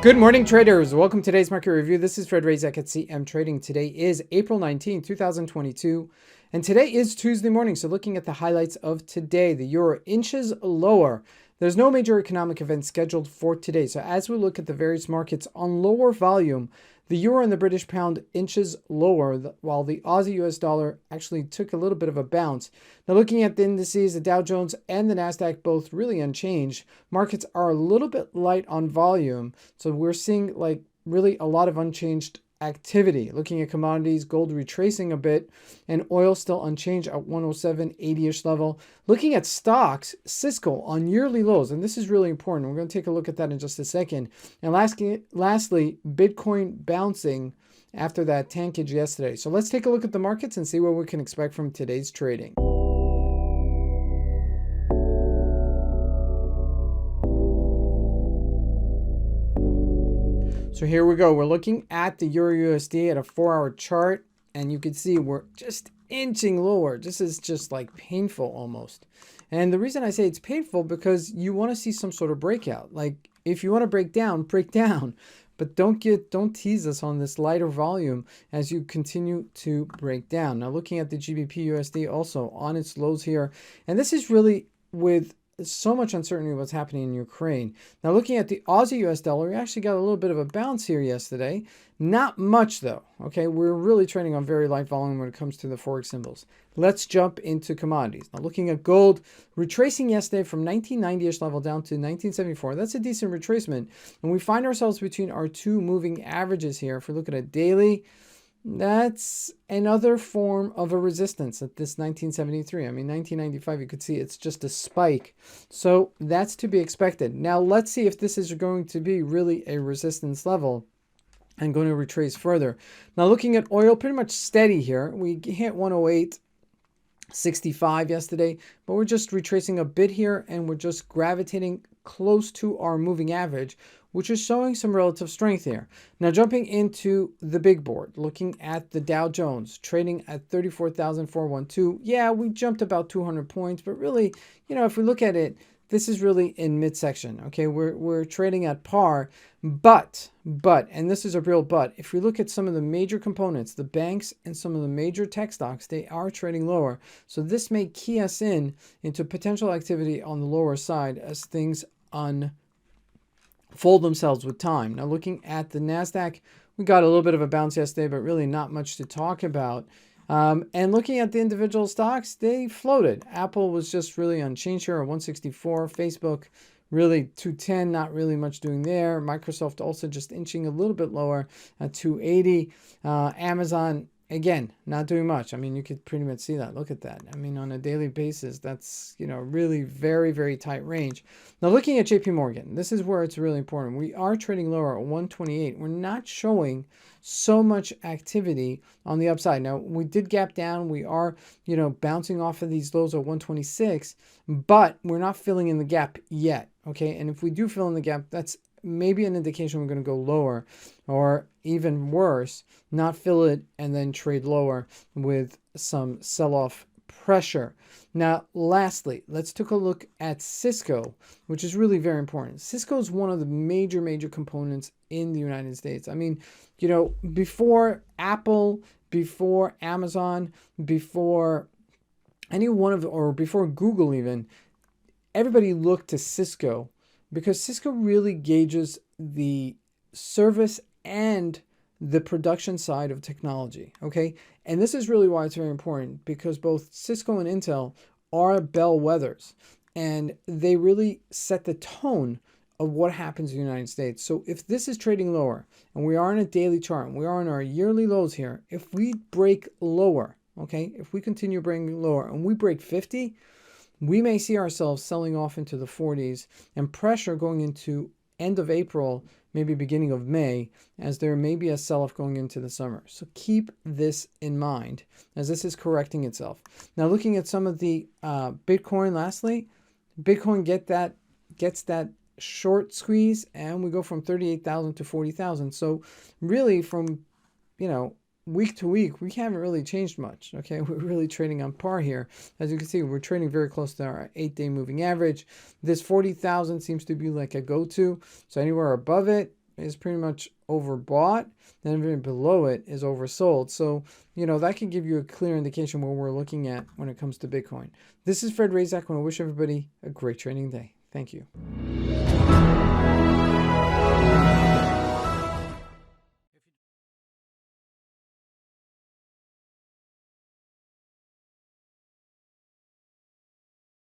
Good morning, traders. Welcome to today's market review. This is Razak at CMTrading. Today is April 19, 2022, and today is Tuesday morning. So looking at the highlights of today, the euro inches lower. There's no major economic event scheduled for today. So as we look at the various markets on lower volume, the euro and the British pound inches lower, while the Aussie US dollar actually took a little bit of a bounce. Now looking at the indices, the Dow Jones and the NASDAQ both really unchanged. Markets are a little bit light on volume. So we're seeing like really a lot of unchanged activity. Looking at commodities, gold retracing a bit and oil still unchanged at 107.80-ish level. Looking at stocks, Cisco on yearly lows, and this is really important. We're going to take a look at that in just a second. And lastly, Bitcoin bouncing after that tankage yesterday. So let's take a look at the markets and see what we can expect from today's trading. So here we go. We're looking at the Euro USD at a 4-hour chart, and you can see we're just inching lower. This is just like painful almost. And the reason I say it's painful because you want to see some sort of breakout. Like if you want to break down, but don't tease us on this lighter volume as you continue to break down. Now looking at the Gbp USD also on its lows here, and this is really with so much uncertainty what's happening in Ukraine. Now looking at the Aussie US Dollar, we actually got a little bit of a bounce here yesterday. Not much though. Okay, we're really trading on very light volume when it comes to the Forex symbols. Let's jump into commodities. Now looking at gold, retracing yesterday from 1990-ish level down to 1974. That's a decent retracement. And we find ourselves between our two moving averages here. If we look at a daily, that's another form of a resistance at this 1973. I mean, 1995, you could see it's just a spike. So that's to be expected. Now, let's see if this is going to be really a resistance level and going to retrace further. Now, looking at oil, pretty much steady here. We hit 108.65 yesterday, but we're just retracing a bit here and we're just gravitating close to our moving average, which is showing some relative strength here. Now jumping into the big board, looking at the Dow Jones, trading at 34,412. Yeah, we jumped about 200 points, but really, you know, if we look at it, this is really in midsection, okay? We're trading at par, but, and this is a real but, if we look at some of the major components, the banks and some of the major tech stocks, they are trading lower. So this may key us into potential activity on the lower side as things unfold themselves with time. Now looking at the NASDAQ, we got a little bit of a bounce yesterday, but really not much to talk about. And looking at the individual stocks, they floated. Apple was just really unchanged here at 164. Facebook really 210, not really much doing there. Microsoft also just inching a little bit lower at 280. Amazon, again, not doing much. I mean, you could pretty much see that. Look at that. I mean, on a daily basis, that's, you know, really very, very tight range. Now, looking at Jpmorgan, this is where it's really important. We are trading lower at 128. We're not showing so much activity on the upside. Now, we did gap down. We are, you know, bouncing off of these lows at 126, but we're not filling in the gap yet, okay? And if we do fill in the gap, that's maybe an indication we're going to go lower, or even worse, not fill it and then trade lower with some sell-off pressure. Now, lastly, let's take a look at Cisco, which is really very important. Cisco is one of the major components in the United States. I mean, you know, before Apple, before Amazon, before any one of, or before Google even, everybody looked to Cisco because Cisco really gauges the service and the production side of technology, okay? And this is really why it's very important, because both Cisco and Intel are bellwethers, and they really set the tone of what happens in the United States. So if this is trading lower, and we are on a daily chart, and we are on our yearly lows here, if we break lower, okay, if we continue breaking lower, and we break 50, we may see ourselves selling off into the 40s and pressure going into end of April, maybe beginning of May, as there may be a sell-off going into the summer. So keep this in mind as this is correcting itself. Now looking at some of the Bitcoin lastly, Bitcoin gets that short squeeze and we go from 38,000 to 40,000. So really from, you know, week to week, we haven't really changed much, okay? We're really trading on par here. As you can see, we're trading very close to our 8-day moving average. This 40,000 seems to be like a go-to. So anywhere above it, is pretty much overbought, then everything below it is oversold. So, that can give you a clear indication what we're looking at when it comes to Bitcoin. This is Fred Razak. I want to wish everybody a great trading day. Thank you.